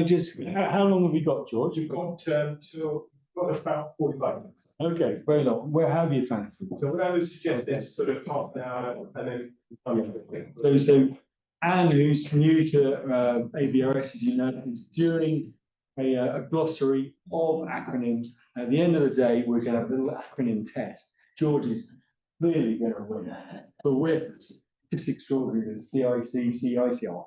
Just how long have we got, George? You've got got about 45 minutes. Okay, very long. Where have you fancied? So what I would suggest is sort of half an hour and then. So Anne, who's new to ABRS, as you know, is doing a glossary of acronyms. At the end of the day, we're going to have a little acronym test. George is clearly going to win, but we're just extraordinary. CIC, CICR.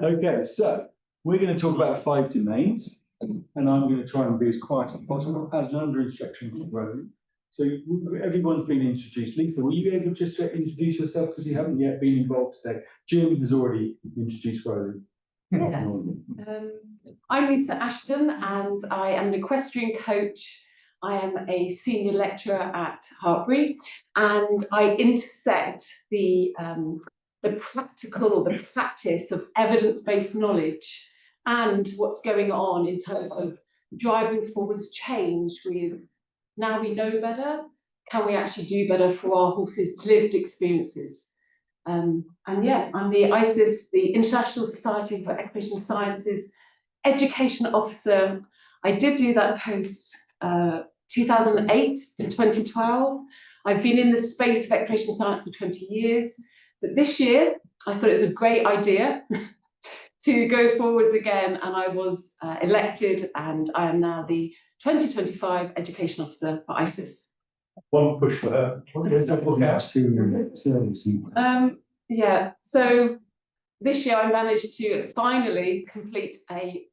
Okay, so we're going to talk about 5 domains, and I'm going to try and be as quiet as possible as an under instruction from Roly. So everyone's been introduced. Lisa, were you able just to introduce yourself because you haven't yet been involved today? Jim has already introduced Roly. Yeah. I'm Lisa Ashton and I am an equestrian coach. I am a senior lecturer at Hartbury and I intersect the practical or the practice of evidence-based knowledge and what's going on in terms of driving forwards change with now we know better, can we actually do better for our horses' lived experiences? And yeah, I'm the ISIS, the International Society for Equestrian Sciences Education Officer. I did do that post 2008 to 2012. I've been in the space of equestrian science for 20 years, but this year I thought it was a great idea to go forwards again, and I was elected, and I am now the 2025 Education Officer for ISIS. One push for her. Yeah, so this year I managed to finally complete a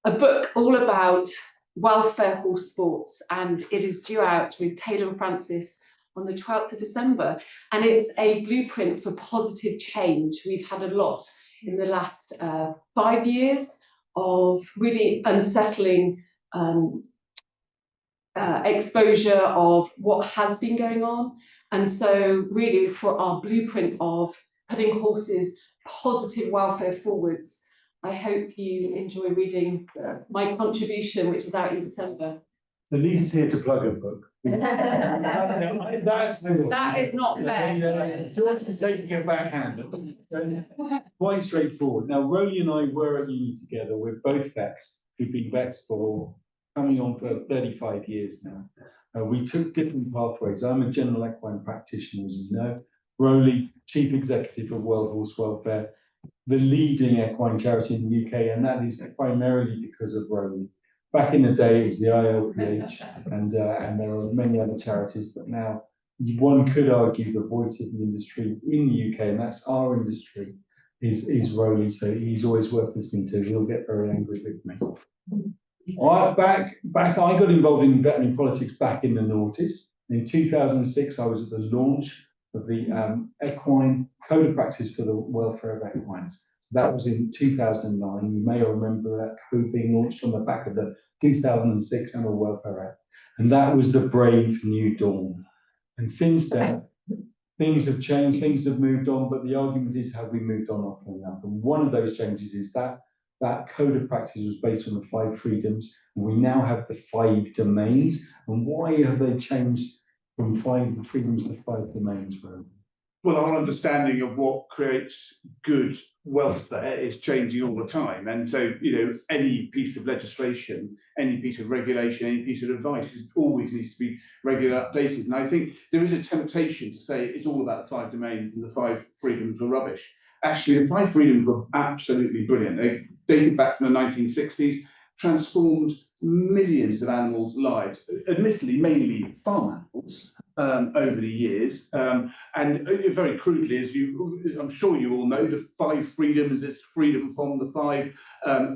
book all about welfare horse sports, and it is due out with Taylor and Francis on the 12th of December, and it's a blueprint for positive change. We've had a lot in the last 5 years of really unsettling exposure of what has been going on. And so really for our blueprint of putting horses' positive welfare forwards, I hope you enjoy reading my contribution, which is out in December. So Lisa's here to plug a book. That is not fair. George is taking a backhand. Quite straightforward. Now, Roly and I were at uni together. We're both vets. We've been vets for coming on for 35 years now. We took different pathways. I'm a general equine practitioner, as you know. Roly, Chief Executive of World Horse Welfare, the leading equine charity in the UK, and that is primarily because of Roly. Back in the day, it was the ILPH, and there are many other charities, but now one could argue the voice of the industry in the UK, and that's our industry, is Roly. So he's always worth listening to. He'll get very angry with me. I got involved in veterinary politics back in the noughties. In 2006, I was at the launch of the Equine Code of Practice for the Welfare of Equines. That was in 2009. You may remember that code being launched on the back of the 2006 Animal Welfare Act. And that was the brave new dawn. And since then, things have changed, things have moved on, but the argument is, have we moved on often enough? And one of those changes is that code of practice was based on the 5 freedoms. And we now have the 5 domains. And why have they changed from 5 freedoms to 5 domains, Roly? Well, our understanding of what creates good welfare is changing all the time. And so, any piece of legislation, any piece of regulation, any piece of advice always needs to be regularly updated. And I think there is a temptation to say it's all about the 5 domains and the 5 freedoms were rubbish. Actually, the 5 freedoms were absolutely brilliant. They dated back from the 1960s, transformed millions of animals' lives, admittedly mainly farm animals, over the years. And very crudely, as I'm sure you all know, the 5 freedoms is freedom from the 5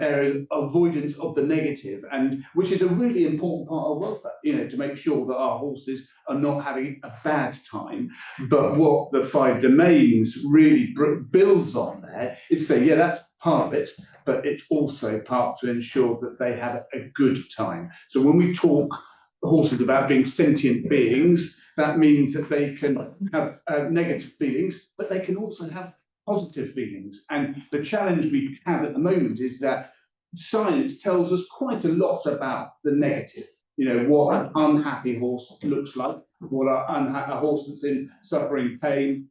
areas, avoidance of the negative, and which is a really important part of welfare, to make sure that our horses are not having a bad time. But what the 5 domains really builds on there is say, yeah, that's part of it, but it's also part to ensure that they have a good time. So when we talk horses about being sentient beings, that means that they can have negative feelings, but they can also have positive feelings. And the challenge we have at the moment is that science tells us quite a lot about the negative. What an unhappy horse looks like, what a horse that's in suffering pain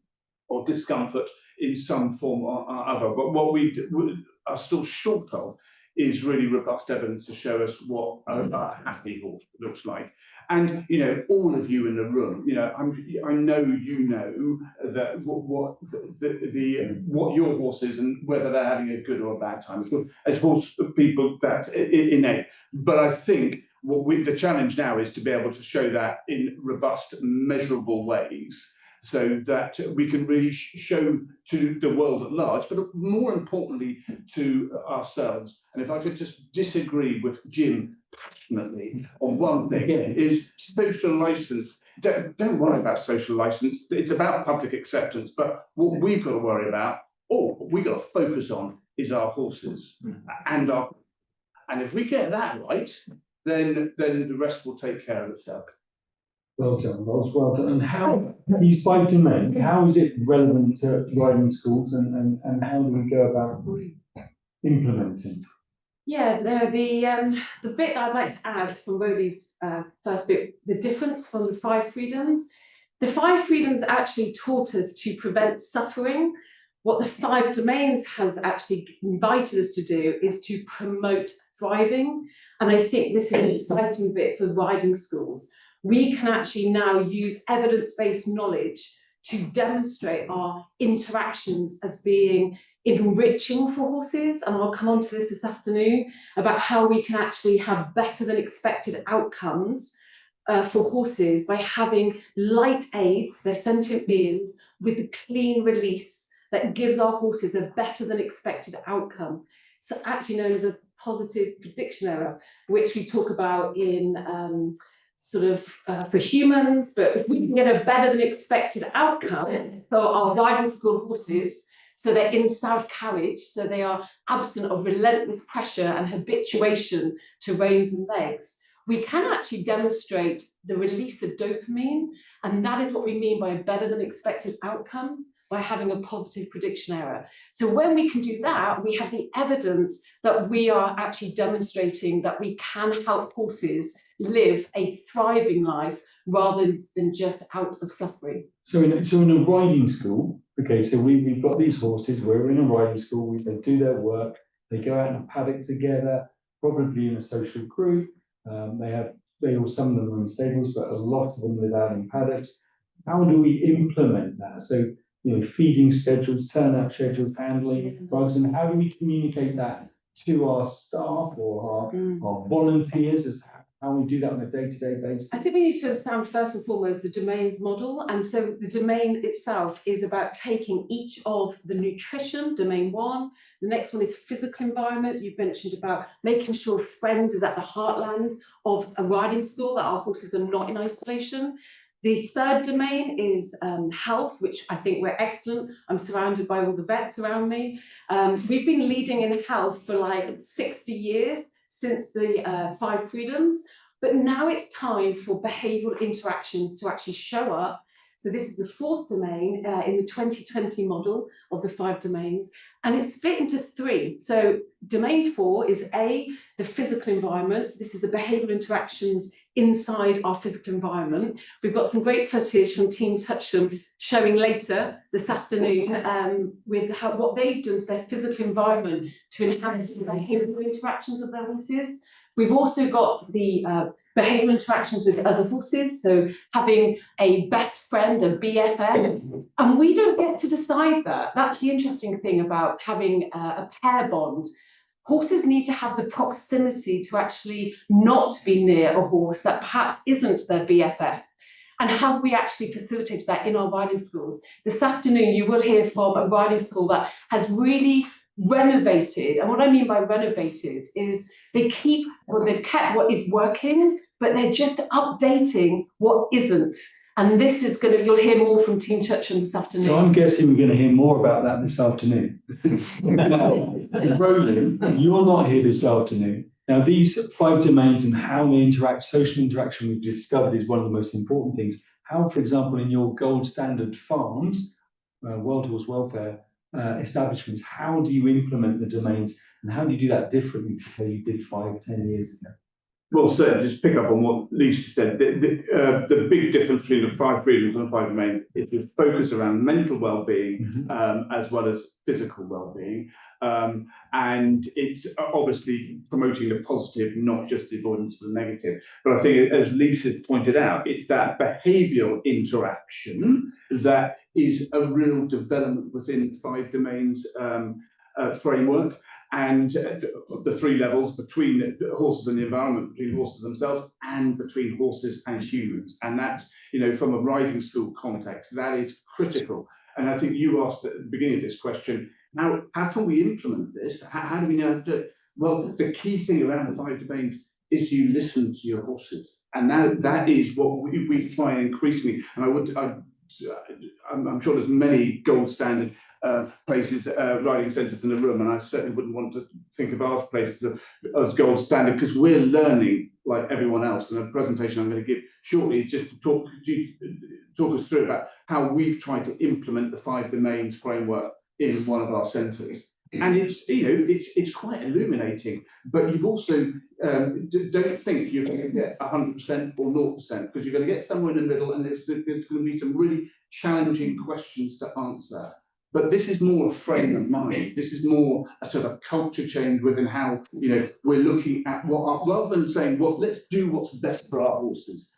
or discomfort in some form or other. But what are still short of is really robust evidence to show us what a happy horse looks like. And you know, all of you in the room, you know, I know you know that what your horse is and whether they're having a good or a bad time. As horse people, that's innate. But I think the challenge now is to be able to show that in robust, measurable ways, so that we can really show to the world at large, but more importantly to ourselves. And if I could just disagree with Jim passionately on one thing, is social license. Don't worry about social license. It's about public acceptance. But what we've got to worry about, or what we've got to focus on, is our horses and our. And if we get that right, then the rest will take care of itself. Well done, Ross, well done. And how, these 5 domains, how is it relevant to riding schools, and how do we go about implementing? Yeah, the bit that I'd like to add from Roly's first bit, the difference from the 5 freedoms. The 5 freedoms actually taught us to prevent suffering. What the 5 domains has actually invited us to do is to promote thriving. And I think this is an exciting bit for riding schools. We can actually now use evidence-based knowledge to demonstrate our interactions as being enriching for horses. And I'll come on to this afternoon about how we can actually have better than expected outcomes for horses by having light aids, they're sentient beings, with a clean release that gives our horses a better than expected outcome. So actually known as a positive prediction error, which we talk about in for humans, but if we can get a better than expected outcome for our riding school horses, so they're in sound carriage, so they are absent of relentless pressure and habituation to reins and legs, we can actually demonstrate the release of dopamine, and that is what we mean by a better than expected outcome, by having a positive prediction error. So when we can do that, we have the evidence that we are actually demonstrating that we can help horses live a thriving life rather than just out of suffering. So in a riding school, okay, so we've got these horses, we're in a riding school, they do their work, they go out in a paddock together, probably in a social group. Some of them are in stables, but a lot of them live out in paddocks. How do we implement that? So, you know, feeding schedules, turnout schedules, handling drugs, and how do we communicate that to our staff or our volunteers as how we do that on a day-to-day basis? I think we need to understand first and foremost the domains model. And so the domain itself is about taking each of the nutrition, domain 1. The next one is physical environment. You've mentioned about making sure friends is at the heartland of a riding school, that our horses are not in isolation. The third domain is health, which I think we're excellent. I'm surrounded by all the vets around me. We've been leading in health for like 60 years since the 5 freedoms, but now it's time for behavioural interactions to actually show up. So this is the 4th domain in the 2020 model of the 5 domains, and it's split into 3. So domain 4 is A, the physical environment. So this is the behavioural interactions inside our physical environment. We've got some great footage from Team Toucham showing later this afternoon with what they've done to their physical environment to enhance the behavioural interactions of their horses. We've also got the behavioural interactions with other horses, so having a best friend, a BFF, and we don't get to decide that. That's the interesting thing about having a pair bond. Horses need to have the proximity to actually not be near a horse that perhaps isn't their BFF. And have we actually facilitated that in our riding schools? This afternoon, you will hear from a riding school that has really renovated. And what I mean by renovated is they've kept what is working, but they're just updating what isn't. And this is you'll hear more from Team Toucham this afternoon. So I'm guessing we're going to hear more about that this afternoon. Roly, you're not here this afternoon. Now, these 5 domains and how they interact, social interaction we've discovered is one of the most important things. How, for example, in your gold standard farms, World Horse Welfare establishments, how do you implement the domains, and how do you do that differently to how you did 5 or 10 years ago? Well, so just pick up on what Lisa said. The big difference between the 5 freedoms and 5 domain is the focus around mental well-being as well as physical well-being, and it's obviously promoting the positive, not just the avoidance of the negative. But I think, as Lisa's pointed out, it's that behavioural interaction that is a real development within 5 domains framework. And the 3 levels between the horses and the environment, between horses themselves and between horses and humans. And that's, you know, from a riding school context, that is critical. And I think you asked at the beginning of this question, how can we implement this? How do we know how to do it? Well, the key thing around the 5 domains is you listen to your horses. And that is what we try increasingly. And I'm sure there's many gold standard places, riding centres in the room, and I certainly wouldn't want to think of our places as gold standard, because we're learning like everyone else. And the presentation I'm going to give shortly is just to talk us through about how we've tried to implement the 5 domains framework in one of our centres. And it's, you know, it's quite illuminating, but you've also don't think you're going to get 100% or 0%, because you're going to get somewhere in the middle, and there's going to be some really challenging questions to answer. But this is more a frame of mind. This is more a sort of culture change within how, you know, we're looking at rather than saying, well, let's do what's best for our horses.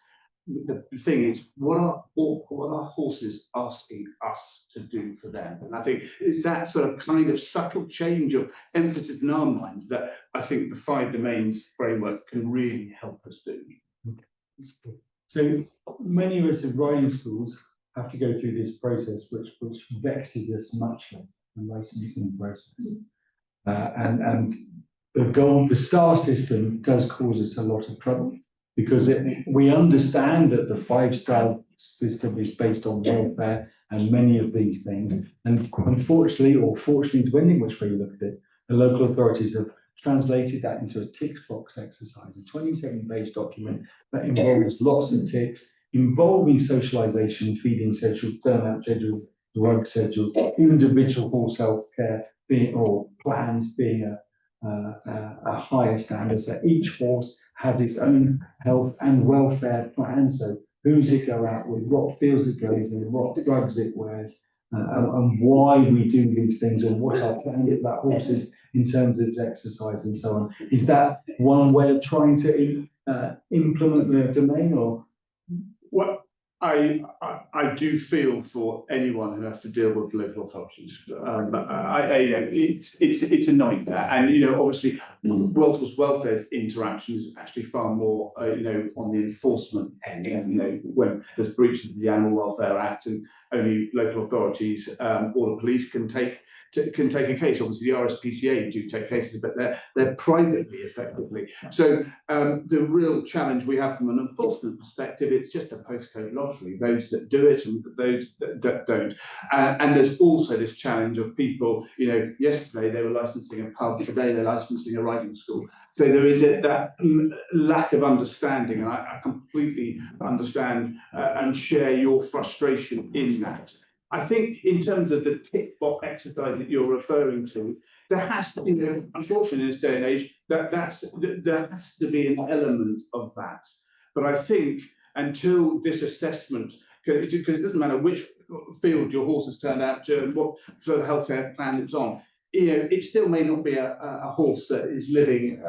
The thing is, what are horses asking us to do for them? And I think it's that sort of kind of subtle change of emphasis in our minds that I think the 5 domains framework can really help us do. So many of us at riding schools have to go through this process, which vexes us much, like the licensing process. And the star system does cause us a lot of trouble, because we understand that the 5-star system is based on welfare and many of these things. And unfortunately, or fortunately, depending which way you look at it, the local authorities have translated that into a tick box exercise, a 27-page document that involves lots of ticks, involving socialisation, feeding schedules, turnout schedules, drug schedules, individual horse health care or plans being a higher standard. So each horse has its own health and welfare plan. So who's it go out with, what fields it goes in, what drugs it wears, and why we do these things, and what our plan with that horse is in terms of exercise and so on. Is that one way of trying to implement the domain, or? Well, I do feel for anyone who has to deal with local authorities. It's annoying that, and you know, obviously, horse welfare's interaction is actually far more, you know, on the enforcement end. And, you know, when there's breaches of the Animal Welfare Act, and only local authorities or the police can take a case. Obviously, the RSPCA do take cases, but they're privately, effectively. So the real challenge we have from an enforcement perspective, it's just a postcode lottery. Those that do it and those that don't. And there's also this challenge of people. You know, yesterday they were licensing a pub. Today they're licensing a riding school. So there is that lack of understanding. And I completely understand and share your frustration in that. I think in terms of the tick box exercise that you're referring to, there has to be, you know, unfortunately in this day and age, there has to be an element of that. But I think until this assessment, because it doesn't matter which field your horse has turned out to and what sort of healthcare plan it's on, you know, it still may not be a horse that is living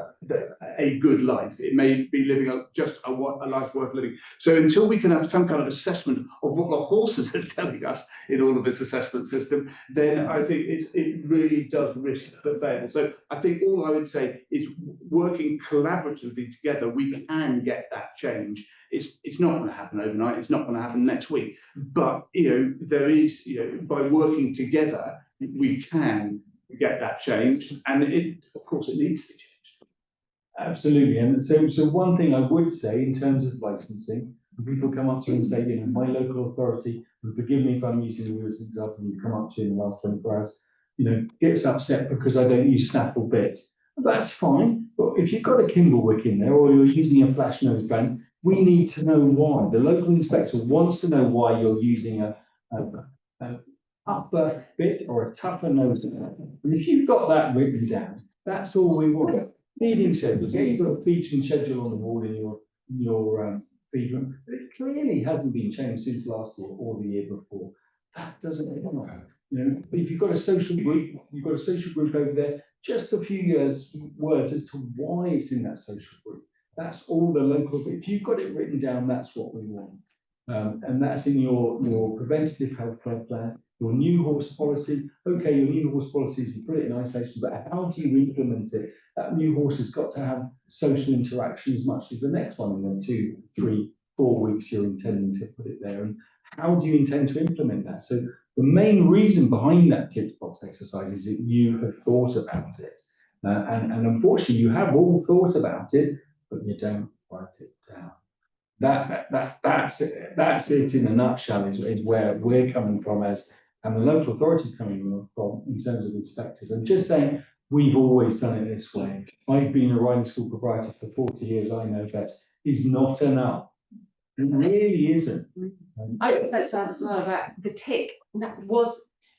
a good life. It may be living just a life worth living. So until we can have some kind of assessment of what the horses are telling us in all of this assessment system, then I think it really does risk the fail. So I think all I would say is, working collaboratively together, we can get that change. It's not going to happen overnight. It's not going to happen next week. But, you know, there is, you know, by working together, we can get that changed, and of course it needs to change. Absolutely. And so one thing I would say in terms of licensing, when people come up to you and say, you know, my local authority, and forgive me if I'm using you as an example, and you come up to you in the last 24 hours, you know, gets upset because I don't use snaffle bits. That's fine, but if you've got a Kimblewick in there, or you're using a flash nose band, we need to know why. The local inspector wants to know why you're using a upper bit or a tougher nose. And if you've got that written down, that's all we want. Feeding schedules, yeah, you've got a feeding schedule on the wall in your feed room, but it clearly hasn't been changed since last year or the year before. That doesn't help. You know, if you've got a social group, over there, just a few words as to why it's in that social group. That's all the local. If you've got it written down, that's what we want. And that's in your preventative health care plan, your new horse policy. Okay, your new horse policies, you put it in isolation, but how do you implement it? That new horse has got to have social interaction as much as the next one in the 2, 3, 4 weeks you're intending to put it there. And how do you intend to implement that? So the main reason behind that tick box exercise is that you have thought about it. And unfortunately, you have all thought about it, but you don't write it down. That's it in a nutshell, is where we're coming from and the local authorities coming from in terms of inspectors. I'm just saying, we've always done it this way. I've been a riding school proprietor for 40 years. I know that is not enough. It really isn't. I would like to add as well about the tick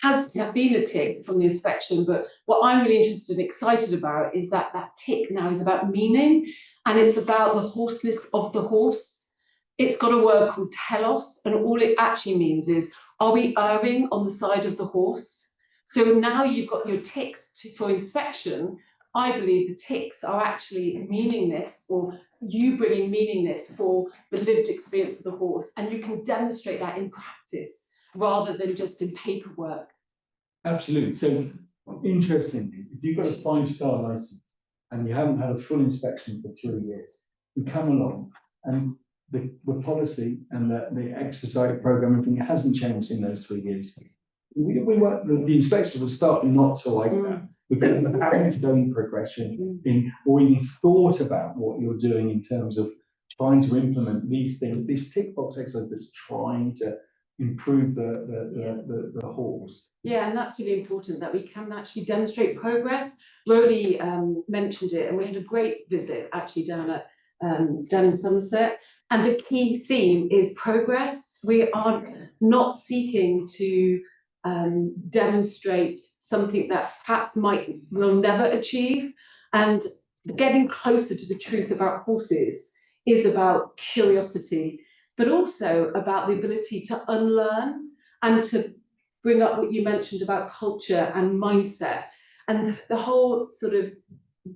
has been a tick from the inspection, but what I'm really interested and excited about is that tick now is about meaning, and it's about the horseness of the horse. It's got a word called telos, and all it actually means is, are we erring on the side of the horse? So now you've got your ticks for inspection. I believe the ticks are actually meaningless, or you bringing meaningless for the lived experience of the horse, and you can demonstrate that in practice rather than just in paperwork. Absolutely. So interestingly, if you've got a 5-star license and you haven't had a full inspection for 3 years, you come along and the policy and the exercise program, everything hasn't changed in those 3 years. The inspectors will start not to like that, because you haven't done progression or even thought about what you're doing in terms of trying to implement these things, this tick box exercise that's trying to improve the horse. Yeah, and that's really important, that we can actually demonstrate progress. Roly mentioned it, and we had a great visit actually down in Somerset. And the key theme is progress. We are not seeking to demonstrate something that perhaps will never achieve. And getting closer to the truth about horses is about curiosity, but also about the ability to unlearn and to bring up what you mentioned about culture and mindset, and the whole sort of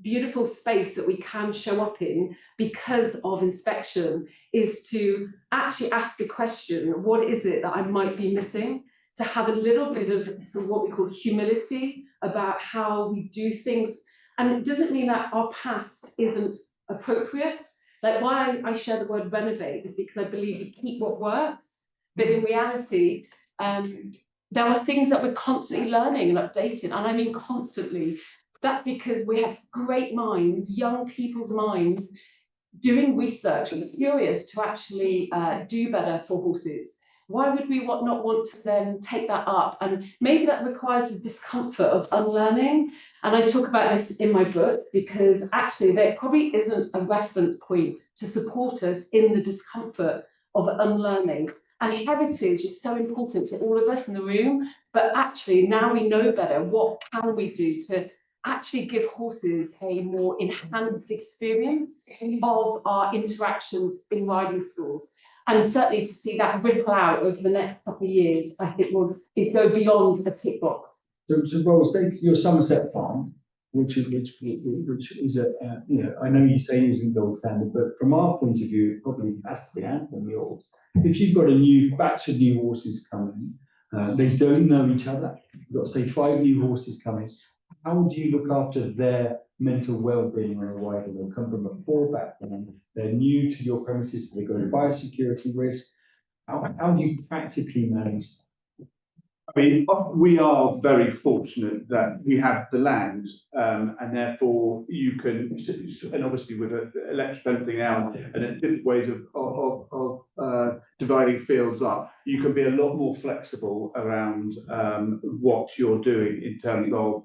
beautiful space that we can show up in because of inspection is to actually ask the question, what is it that I might be missing? To have a little bit of sort of what we call humility about how we do things. And it doesn't mean that our past isn't appropriate. Like, why I share the word renovate is because I believe we keep what works, but in reality, there are things that we're constantly learning and updating, and I mean constantly. That's because we have great minds, young people's minds, doing research and curious to actually do better for horses. Why would we not want to then take that up? And maybe that requires the discomfort of unlearning. And I talk about this in my book because actually there probably isn't a reference point to support us in the discomfort of unlearning. And heritage is so important to all of us in the room, but actually now we know better. What can we do to actually give horses a more enhanced experience of our interactions in riding schools? And certainly to see that ripple out over the next couple of years, I think will go beyond a tick box. So Roll, say your Somerset farm, which is a I know you say isn't gold standard, but from our point of view, it probably has to be higher than yours. If you've got a new batch of new horses coming, they don't know each other. You've got, say, 5 new horses coming. How do you look after their mental well-being on a rider? They'll come from a poor background. They're new to your premises. So they've got a biosecurity risk. How do you practically manage that? I mean, we are very fortunate that we have the land, and therefore you can, and obviously with electric fencing out and different ways of dividing fields up, you can be a lot more flexible around what you're doing in terms of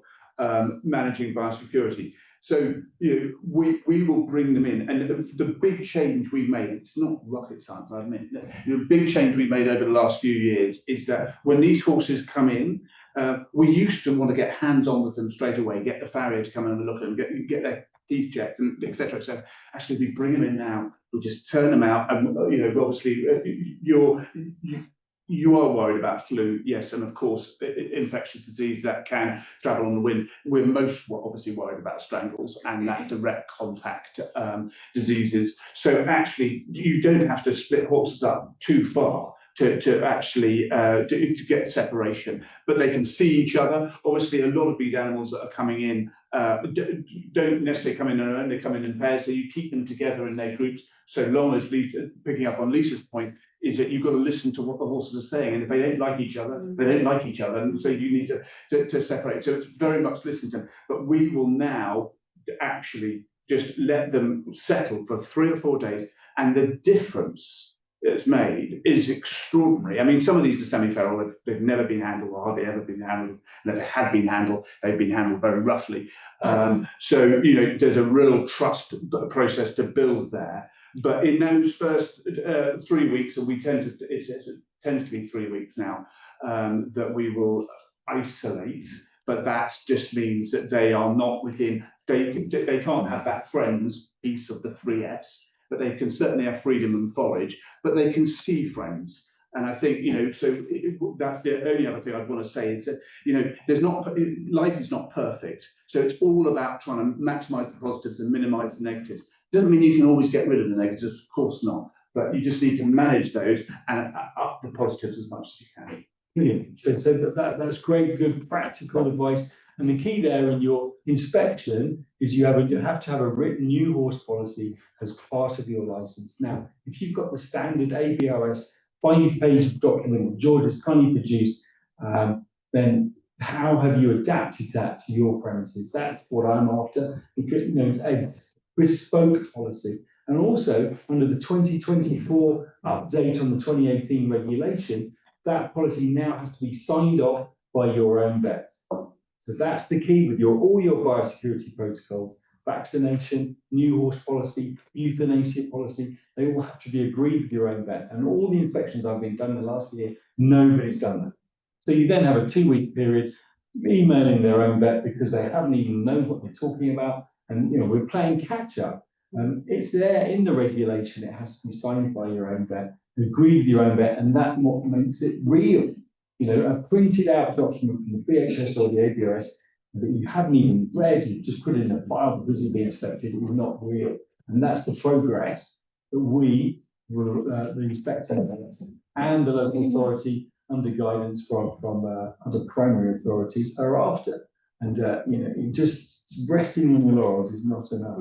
managing biosecurity. So we will bring them in, and the big change we've made, it's not rocket science, I admit. The big change we've made over the last few years is that when these horses come in, we used to want to get hands on with them straight away, get the farrier to come in and look at them, get their teeth checked, and etc. etc. Actually, we bring them in now. We just turn them out, and obviously, you are worried about flu, yes, and of course, infectious disease that can travel on the wind. We're most obviously worried about strangles and that direct contact diseases. So actually, you don't have to split horses up too far to actually to get separation, but they can see each other. Obviously, a lot of these animals that are coming in don't necessarily come in alone, they come in pairs, so you keep them together in their groups, so long as Lisa, picking up on Lisa's point, is that you've got to listen to what the horses are saying, and if they don't like each other, they don't like each other, and so you need to separate. So it's very much listening to them, but we will now actually just let them settle for 3 or 4 days, and the difference it's made is extraordinary. I mean, some of these are semi-feral, they've never been handled or hardly ever been handled, and if they had been handled, they've been handled very roughly. So, there's a real trust process to build there. But in those first 3 weeks, and it tends to be 3 weeks now, that we will isolate, but that just means that they are not within, they can't have that friends piece of the 3S, but they can certainly have freedom and forage, but they can see friends. And I think, that's the only other thing I'd want to say is that, life is not perfect. So it's all about trying to maximize the positives and minimize the negatives. Doesn't mean you can always get rid of the negatives, of course not, but you just need to manage those and up the positives as much as you can. Brilliant. So that's great, good practical advice. And the key there in your inspection is you have to have a written new horse policy as part of your license. Now, if you've got the standard ABRS 5-page document George has kindly produced, then how have you adapted that to your premises? That's what I'm after. Because a bespoke policy. And also under the 2024 update on the 2018 regulation, that policy now has to be signed off by your own vet. So that's the key with all your biosecurity protocols: vaccination, new horse policy, euthanasia policy. They all have to be agreed with your own vet. And all the inspections I've been done in the last year, nobody's done that. So you then have a 2-week period emailing their own vet because they haven't even known what they're talking about. And we're playing catch up. It's there in the regulation. It has to be signed by your own vet, agreed with your own vet, and that's what makes it real. A printed out document from the BHS or the ABRS that you haven't even read, you've just put it in a file because you've been inspected, is not real. And that's the progress that we, the inspecting vets and the local authority under guidance from other primary authorities are after. And just resting on the laurels is not enough.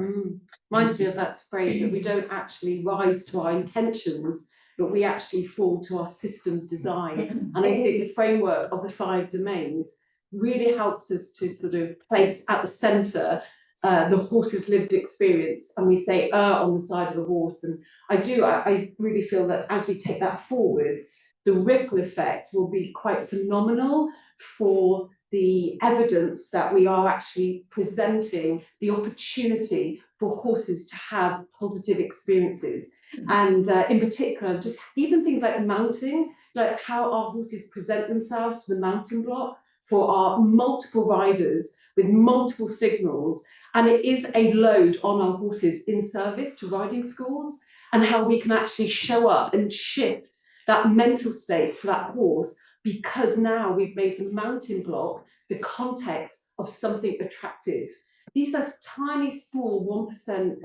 Reminds me of that phrase that we don't actually rise to our intentions, but we actually fall to our systems design. And I think the framework of the 5 domains really helps us to sort of place at the centre the horse's lived experience, and we say on the side of the horse. And I really feel that as we take that forwards, the ripple effect will be quite phenomenal for the evidence that we are actually presenting the opportunity for horses to have positive experiences. And in particular, just even things like mounting, like how our horses present themselves to the mounting block for our multiple riders with multiple signals. And it is a load on our horses in service to riding schools, and how we can actually show up and shift that mental state for that horse, because now we've made the mounting block the context of something attractive. These are tiny, small 1%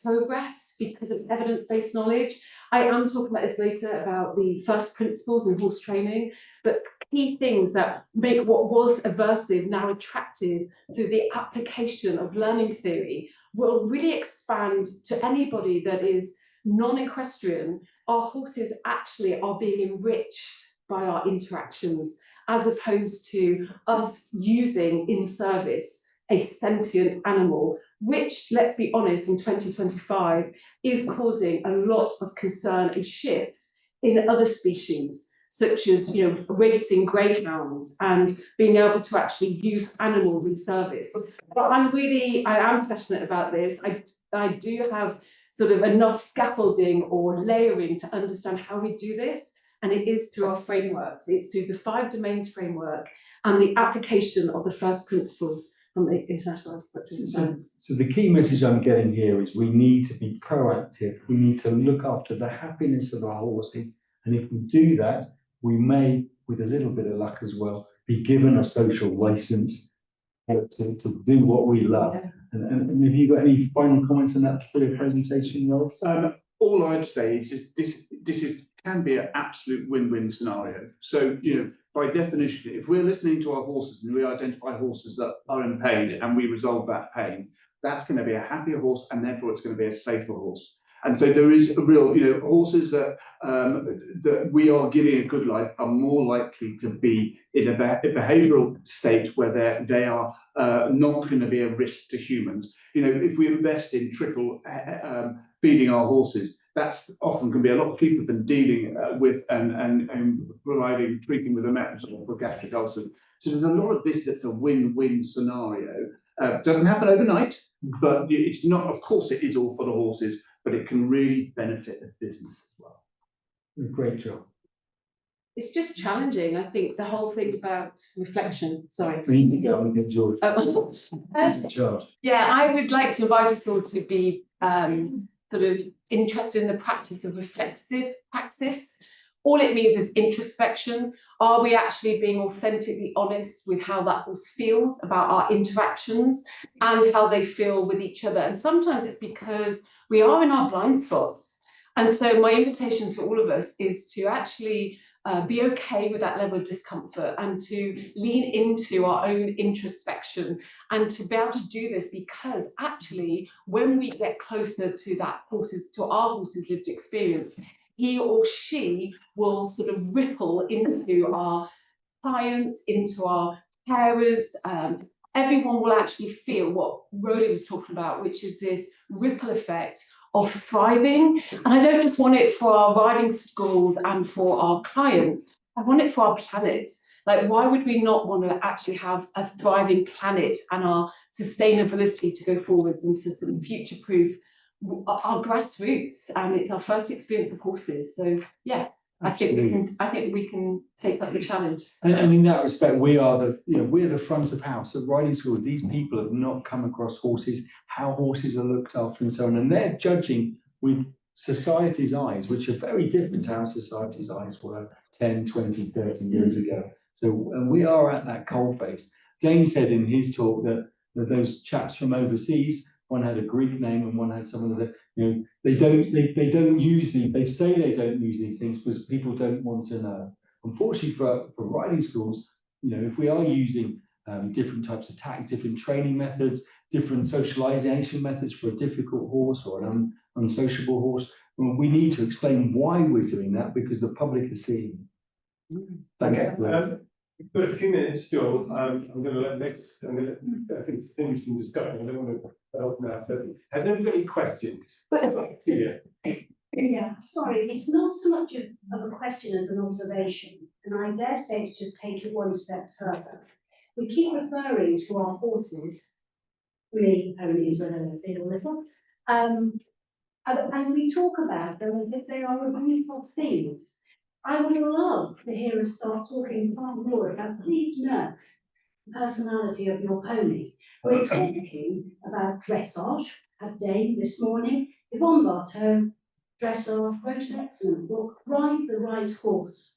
progress because of evidence-based knowledge. I am talking about this later about the first principles in horse training, but key things that make what was aversive now attractive through the application of learning theory will really expand to anybody that is non-equestrian. Our horses actually are being enriched by our interactions, as opposed to us using in service a sentient animal, which, let's be honest, in 2025 is causing a lot of concern and shift in other species, such as racing greyhounds and being able to actually use animals in service. But I am passionate about this. I do have sort of enough scaffolding or layering to understand how we do this. And it is through our frameworks. It's through the 5 domains framework and the application of the first principles from the international participants. So the key message I'm getting here is we need to be proactive. We need to look after the happiness of our horses. And if we do that, we may, with a little bit of luck as well, be given a social license to do what we love. And have you got any final comments on that for your presentation, Ross? All I'd say is this can be an absolute win-win scenario. So, by definition, if we're listening to our horses and we identify horses that are in pain and we resolve that pain, that's going to be a happier horse, and therefore it's going to be a safer horse. And so there is a real, horses that we are giving a good life are more likely to be in a behavioural state where they are not going to be a risk to humans. If we invest in trickle feeding our horses, that's often can be a lot cheaper than dealing with and treating with a metronome for gastric ulcers. So there's a lot of this that's a win-win scenario. Doesn't happen overnight, but it's not. Of course, it is all for the horses, but it can really benefit the business as well. Great job. It's just challenging, I think, the whole thing about reflection. Sorry. George. Yeah, I would like to invite us all to be sort of interested in the practice of reflexive practice. All it means is introspection. Are we actually being authentically honest with how that horse feels about our interactions and how they feel with each other? And sometimes it's because we are in our blind spots. And so my invitation to all of us is to actually be okay with that level of discomfort and to lean into our own introspection and to be able to do this, because actually when we get closer to our horse's lived experience, he or she will sort of ripple into our clients, into our carers. Everyone will actually feel what Roly was talking about, which is this ripple effect of thriving. And I don't just want it for our riding schools and for our clients, I want it for our planet. Like, why would we not want to actually have a thriving planet and our sustainability to go forwards and to sort of future-proof our grassroots? And it's our first experience of horses. So yeah, I think we can take up the challenge. And in that respect, we're the front of house at riding schools. These people have not come across horses, how horses are looked after and so on. And they're judging with society's eyes, which are very different to how society's eyes were 10, 20, 30 years ago. So and we are at that coalface. Dane said in his talk that those chaps from overseas, one had a Greek name and one had some of the, they don't use these, they say they don't use these things because people don't want to know. Unfortunately for riding schools, if we are using different types of tack, different training methods, different socialization methods for a difficult horse or an unsociable horse, we need to explain why we're doing that, because the public is seeing. Thanks. Okay. We've got a few minutes still. I'm going to let next. I think finish some discussion. I don't want to help now. So, has anyone got any questions? Yeah, sorry, it's not so much of a question as an observation, and I dare say it's just take it one step further. We keep referring to our horses, really ponies when they feel little, and we talk about them as if they are a group of things. I would love to hear us start talking far more about, please know the personality of your pony. We're talking about dressage, had Dane this morning, Yvonne Bartow, dressage, wrote an excellent book, Ride the Right Horse.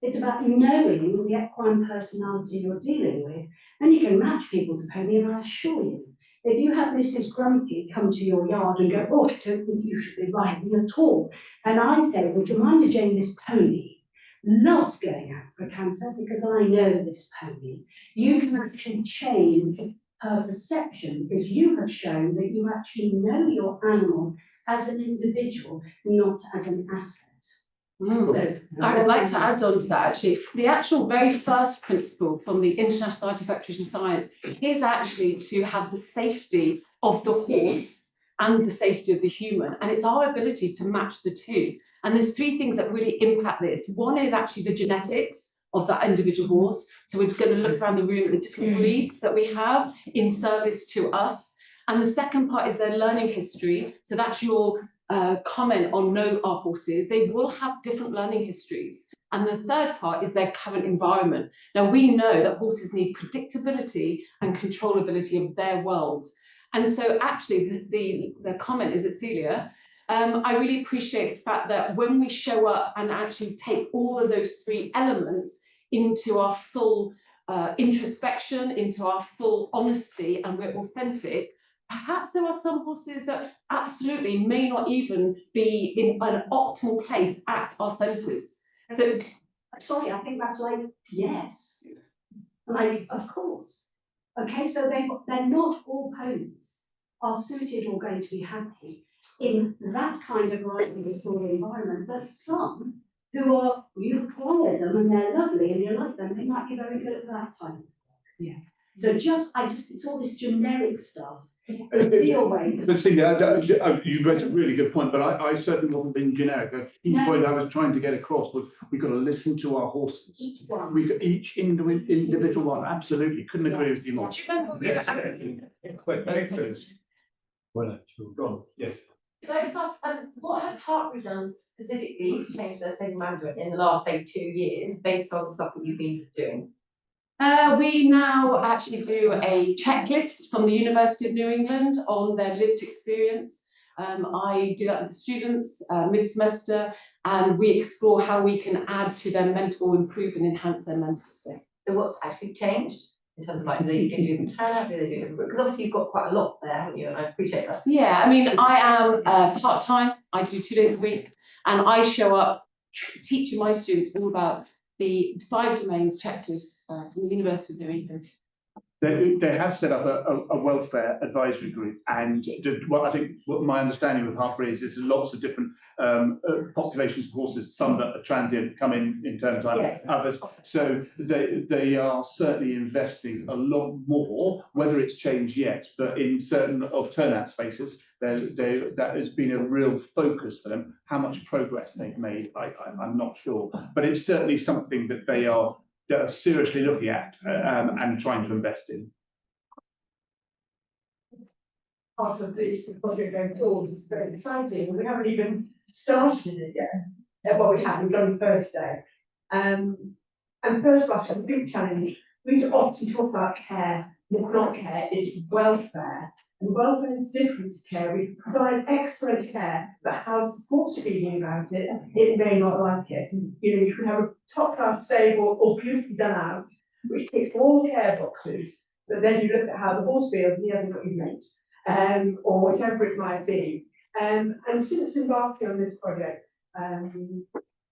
It's about knowing the equine personality you're dealing with, and you can match people to pony, and I assure you, if you have Mrs. Grumpy come to your yard and go, oh, I don't think you should be riding at all, and I say, would you mind Jane, this pony loves going out for a canter because I know this pony, you can actually change her perception because you have shown that you actually know your animal as an individual, not as an asset. So, I would like to add on to that, actually. The actual very first principle from the International Society for Equestrian Science is actually to have the safety of the horse and the safety of the human. And it's our ability to match the two. And there's three things that really impact this. One is actually the genetics of that individual horse. So we're going to look around the room at the different breeds that we have in service to us. And the second part is their learning history. So that's your comment on know our horses. They will have different learning histories. And the third part is their current environment. Now, we know that horses need predictability and controllability of their world. And so actually the comment is at Celia. I really appreciate the fact that when we show up and actually take all of those three elements into our full introspection, into our full honesty, and we're authentic, perhaps there are some horses that absolutely may not even be in an optimal place at our centres. So, Sorry, I think that's like, yes. Like, of course. Okay, so they're not all ponies are suited or going to be happy in that kind of riding environment, but some who are, you acquire them and they're lovely and you like them, they might be very good at that time. Yeah. So it's all this generic stuff. Feel ways. But Celia, you raised a really good point, but I certainly wasn't being generic. The key point I was trying to get across was we've got to listen to our horses. Each one. We got each individual one, absolutely, couldn't agree with you more. do you remember we were Well, sure. Go on, yes. Can I just ask, what have Hartbury done specifically to change their stable management in the last, say, 2 years, based on the stuff that you've been doing? We now actually do a checklist from the University of New England on their lived experience. I do that with the students mid-semester, and we explore how we can add to their mental, improve and enhance their mental state. So what's actually changed in terms of like, do they do different turnout, do they do different, because obviously you've got quite a lot there, haven't you? And I appreciate that. Yeah, I mean, I am part-time, I do 2 days a week, and I show up teaching my students all about the 5 domains checklist from the University of New England. They have set up a welfare advisory group, and I think what my understanding with Hartbury is there's lots of different populations of horses, some that are transient, come in term time, others. So they are certainly investing a lot more, whether it's changed yet, but in certain of turnout spaces, that has been a real focus for them. How much progress they've made, I'm not sure, but it's certainly something that they are seriously looking at and trying to invest in. Part of this project going forward is very exciting. We haven't even started it yet. Well, we have, we've done the first day. And first of all, the big challenge, we often talk about care, not care, it's welfare. And welfare is different to care. We provide excellent care, but how the sport's feeling about it, it may not like it. You know, you can have a top-class stable or beautifully done out, which ticks all care boxes, but then you look at how the horse feels and he hasn't got his mate, or whatever it might be. And since embarking on this project,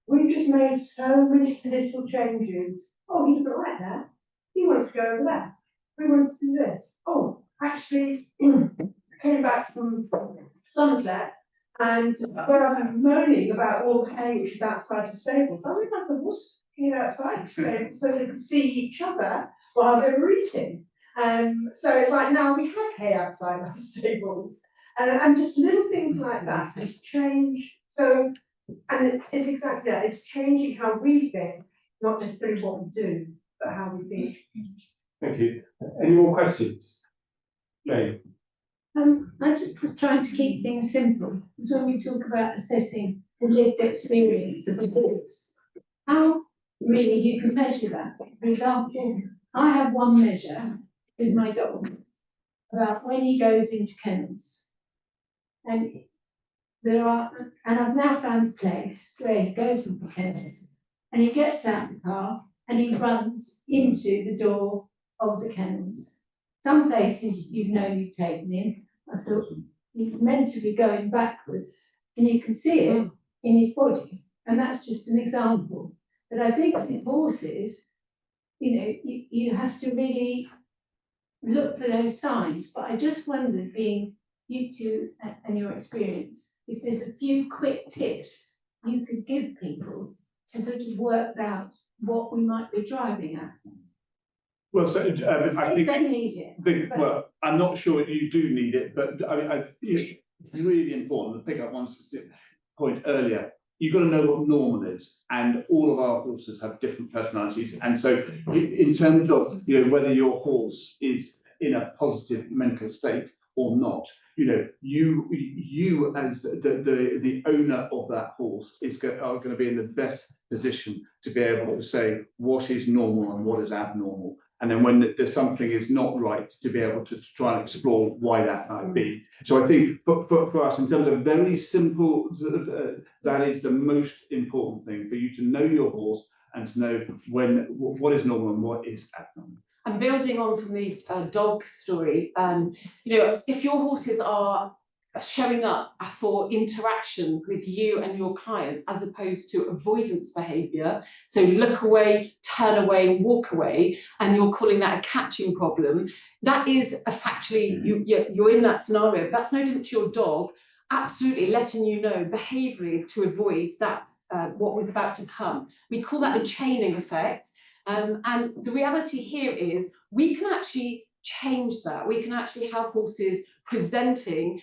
we've just made so many little changes. Oh, he doesn't like that. He wants to go over there. We want to do this. Oh, actually, came back from Somerset, and when I've been moaning about all the hay which is outside the stable, so we've had the horse outside the stable so they could see each other while they were eating. So it's like now we have hay outside our stables, and just little things like that has changed. So, and it's exactly that, it's changing how we think, not necessarily what we do, but how we think. Thank you. Any more questions? Jane? I just was trying to keep things simple, because when we talk about assessing the lived experience of the horse, how really you can measure that. For example, I have one measure with my dog about when he goes into kennels. And I've now found a place where he goes into kennels and he gets out of the car and he runs into the door of the kennels. Some places you've taken in, I thought he's meant to be going backwards, and you can see it in his body, and that's just an example. But I think with horses, you have to really look for those signs. But I just wondered, being you two and your experience, if there's a few quick tips you could give people to sort of work out what we might be driving at. Well, so I think they need it. well, I'm not sure you do need it, but it's really important to pick up one specific point earlier. You've got to know what normal is, and all of our horses have different personalities. And so, in terms of whether your horse is in a positive mental state or not. You know, you as the owner of that horse are going to be in the best position to be able to say what is normal and what is abnormal. And then when there's something is not right, to be able to try and explore why that might be. So I think for us, in terms of very simple, that is the most important thing, for you to know your horse and to know what is normal and what is abnormal. And building on from the dog story, you know, if your horses are showing up for interaction with you and your clients as opposed to avoidance behaviour, so look away, turn away, walk away, and you're calling that a catching problem, that is a factually, you're in that scenario. That's no different to your dog absolutely letting you know behaviourally to avoid that what was about to come. We call that a chaining effect. And the reality here is we can actually change that. We can actually have horses presenting.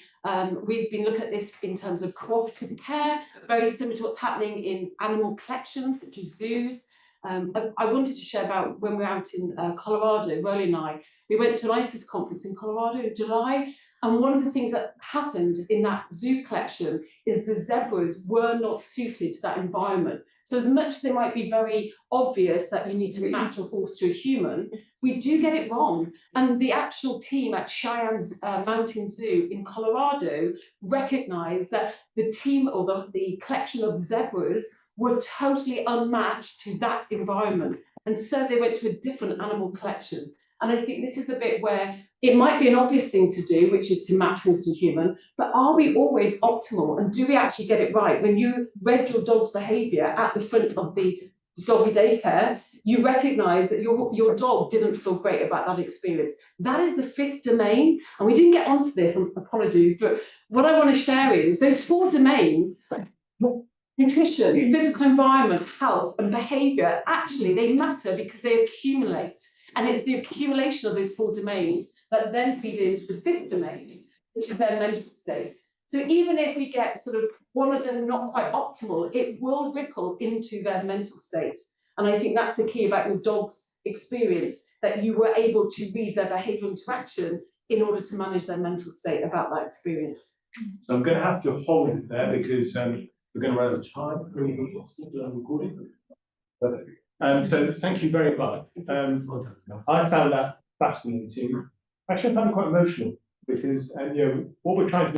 We've been looking at this in terms of cooperative care, very similar to what's happening in animal collections such as zoos. I wanted to share about when we were out in Colorado, Roly and I, we went to an ISIS conference in Colorado in July. And one of the things that happened in that zoo collection is the zebras were not suited to that environment. So as much as it might be very obvious that you need to match a horse to a human, we do get it wrong. And the actual team at Cheyenne's Mountain Zoo in Colorado recognized that the team or the collection of zebras were totally unmatched to that environment. And so they went to a different animal collection. And I think this is the bit where it might be an obvious thing to do, which is to match horse and human, but are we always optimal? And do we actually get it right? When you read your dog's behaviour at the front of the doggy daycare, you recognise that your dog didn't feel great about that experience. That is the fifth domain. And we didn't get onto this, apologies, but what I want to share is those 4 domains, nutrition, physical environment, health and behaviour, actually they matter because they accumulate. And it's the accumulation of those 4 domains that then feed into the 5th domain, which is their mental state. So even if we get sort of one of them not quite optimal, it will ripple into their mental state. And I think that's the key about your dog's experience, that you were able to read their behavioural interaction in order to manage their mental state about that experience. So I'm going to have to hold it there because we're going to run out of time. Recording. So thank you very much. I found that fascinating. Actually, I found it quite emotional because, you know, what we're trying to do